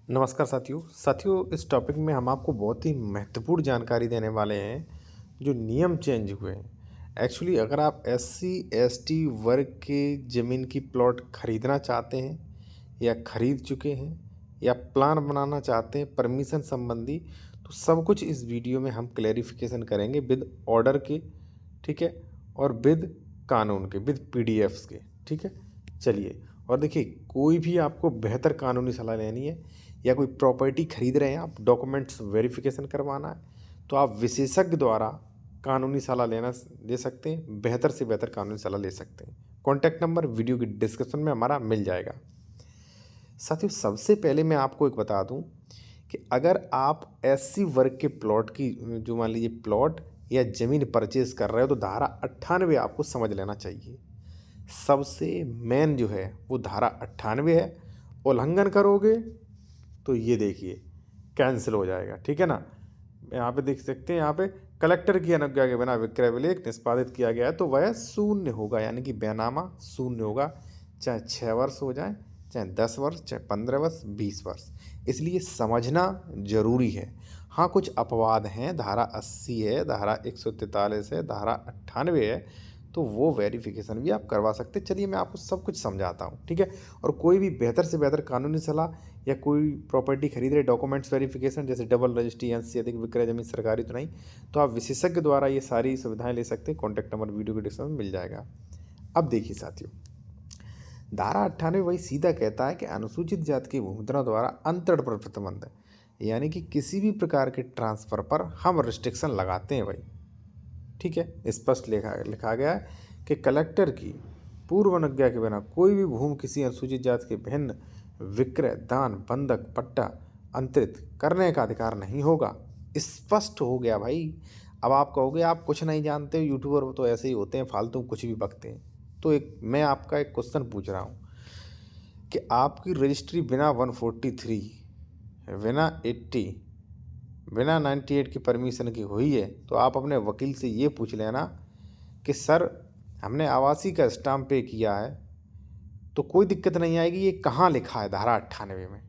नमस्कार साथियों इस टॉपिक में हम आपको बहुत ही महत्वपूर्ण जानकारी देने वाले हैं जो नियम चेंज हुए हैं। एक्चुअली अगर आप एससी एसटी वर्ग के ज़मीन की प्लॉट खरीदना चाहते हैं या खरीद चुके हैं या प्लान बनाना चाहते हैं परमिशन संबंधी, तो सब कुछ इस वीडियो में हम क्लेरिफिकेशन करेंगे विद ऑर्डर के, ठीक है, और विद कानून के, विद पीडीएफ्स के, ठीक है। चलिए, और देखिए, कोई भी आपको बेहतर कानूनी सलाह लेनी है या कोई प्रॉपर्टी खरीद रहे हैं आप, डॉक्यूमेंट्स वेरिफिकेशन करवाना है, तो आप विशेषज्ञ द्वारा कानूनी सलाह ले सकते हैं, बेहतर से बेहतर कानूनी सलाह ले सकते हैं। कॉन्टैक्ट नंबर वीडियो की डिस्क्रिप्शन में हमारा मिल जाएगा। साथियों, सबसे पहले मैं आपको एक बता दूं कि अगर आप एससी वर्ग के प्लॉट की, जो मान लीजिए प्लॉट या ज़मीन परचेज कर रहे हो, तो धारा 98 आपको समझ लेना चाहिए। सबसे मेन जो है वो धारा 98 है। उल्लंघन करोगे तो ये देखिए कैंसिल हो जाएगा, ठीक है ना। यहाँ पे देख सकते हैं, यहाँ पे कलेक्टर की अनुज्ञा के बिना विक्रय विलेख निष्पादित किया गया है तो वह शून्य होगा, यानी कि बैनामा शून्य होगा, चाहे 6 वर्ष हो जाए, चाहे 10 वर्ष, चाहे 15 वर्ष, 20 वर्ष। इसलिए समझना जरूरी है। हाँ, कुछ अपवाद हैं, धारा 80 है, धारा 143 है, धारा 98 है, तो वो वेरिफिकेशन भी आप करवा सकते हैं। चलिए, मैं आपको सब कुछ समझाता हूँ, ठीक है। और कोई भी बेहतर से बेहतर कानूनी सलाह या कोई प्रॉपर्टी खरीद रहे, डॉक्यूमेंट्स वेरिफिकेशन जैसे डबल रजिस्ट्री, अंश से अधिक विक्रय जमीन सरकारी तो नहीं, तो आप विशेषज्ञ द्वारा ये सारी सुविधाएं ले सकते हैं। कॉन्टैक्ट नंबर वीडियो के डिस्क्रिप्शन में मिल जाएगा। अब देखिए साथियों, धारा 98 वही सीधा कहता है कि अनुसूचित जाति के भूमिहीनों द्वारा अंतरण पर प्रतिबंध है, यानी कि किसी भी प्रकार के ट्रांसफर पर हम रिस्ट्रिक्शन लगाते हैं भाई, ठीक है। स्पष्ट लिखा गया है कि कलेक्टर की पूर्व अनुज्ञा के बिना कोई भी भूमि किसी अनुसूचित जाति के भिन्न विक्रय, दान, बंधक, पट्टा अंतरित करने का अधिकार नहीं होगा। स्पष्ट हो गया भाई। अब आप कहोगे आप कुछ नहीं जानते हो, यूट्यूबर तो ऐसे ही होते हैं, फालतू कुछ भी बकते हैं। तो मैं आपका एक क्वेश्चन पूछ रहा हूँ कि आपकी रजिस्ट्री बिना 143, बिना 80, बिना 98 की परमिशन की हुई है, तो आप अपने वकील से ये पूछ लेना कि सर, हमने आवासी का स्टाम्प पे किया है, तो कोई दिक्कत नहीं आएगी। ये कहाँ लिखा है धारा 98 में?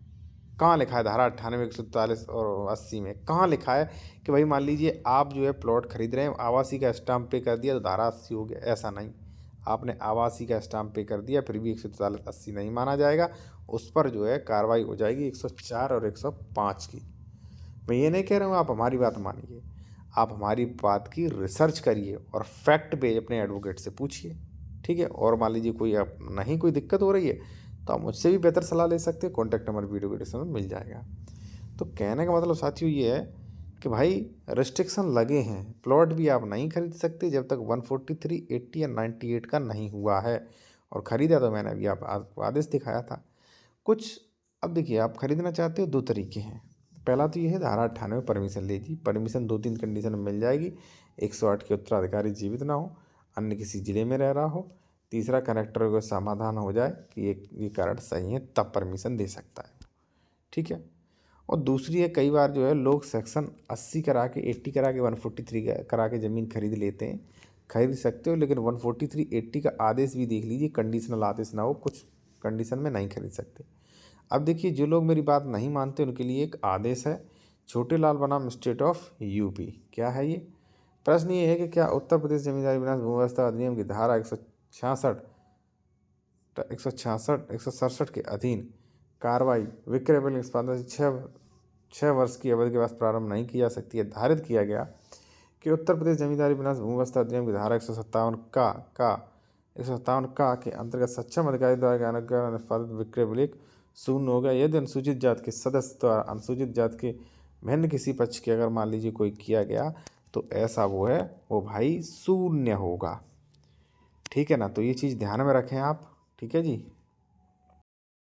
कहाँ लिखा है धारा 98, 144 और 80 में कहाँ लिखा है कि भाई मान लीजिए आप जो है प्लॉट खरीद रहे हैं, आवासी का स्टाम्प पे कर दिया तो धारा 80 हो गया? ऐसा नहीं। आपने आवासी का स्टाम्प पे कर दिया फिर भी 144 80 नहीं माना जाएगा। उस पर जो है कार्रवाई हो जाएगी 104 और 105 की। मैं ये नहीं कह रहा हूँ आप हमारी बात मानिए, आप हमारी बात की रिसर्च करिए और फैक्ट पे अपने एडवोकेट से पूछिए, ठीक है। और मान लीजिए कोई आप नहीं, कोई दिक्कत हो रही है, तो आप मुझसे भी बेहतर सलाह ले सकते हैं। कॉन्टैक्ट नंबर वीडियो के डिस्क्रिप्शन में मिल जाएगा। तो कहने का मतलब साथियों ये है कि भाई रिस्ट्रिक्शन लगे हैं, प्लॉट भी आप नहीं खरीद सकते जब तक 143, 80 या 98 का नहीं हुआ है। और ख़रीदा तो मैंने अभी आपको आदेश दिखाया था कुछ। अब देखिए, आप खरीदना चाहते हो, दो तरीके हैं। पहला तो ये है धारा 98 परमिशन लीजिए। परमिशन 2-3 कंडीशन में मिल जाएगी। 108 के उत्तराधिकारी जीवित ना हो, अन्य किसी जिले में रह रहा हो, तीसरा कलेक्टर को समाधान हो जाए कि ये कारण सही है, तब परमिशन दे सकता है, ठीक है। और दूसरी है, कई बार जो है लोग सेक्शन 80 करा के, 80 करा के, 143 करा के ज़मीन खरीद लेते हैं। खरीद सकते हो, लेकिन 143, 80 का आदेश भी देख लीजिए, कंडीशनल आदेश ना हो, कुछ कंडीशन में नहीं खरीद सकते। अब देखिए, जो लोग मेरी बात नहीं मानते उनके लिए एक आदेश है। छोटे लाल बनाम स्टेट ऑफ यूपी। क्या है ये? प्रश्न ये है कि क्या उत्तर प्रदेश जमींदारी विनाश भू व्यवस्था अधिनियम की धारा 166, 166, 167 के अधीन कार्रवाई विक्रय बिल निष्पादन से 6 वर्ष की अवधि के बाद प्रारंभ नहीं की जा सकती है। निर्धारित किया गया कि उत्तर प्रदेश जमींदारी विनाश भू व्यवस्था अधिनियम की धारा 157 का के अंतर्गत सक्षम अधिकारी द्वारा अनुज्ञा निष्पादित विक्रय विलेख शून्य हो गया यदि अनुसूचित जाति के सदस्य द्वारा अनुसूचित जाति के भिन्न किसी पक्ष के अगर मान लीजिए कोई किया गया, तो ऐसा वो है, वो भाई शून्य होगा, ठीक है ना। तो ये चीज़ ध्यान में रखें आप, ठीक है जी।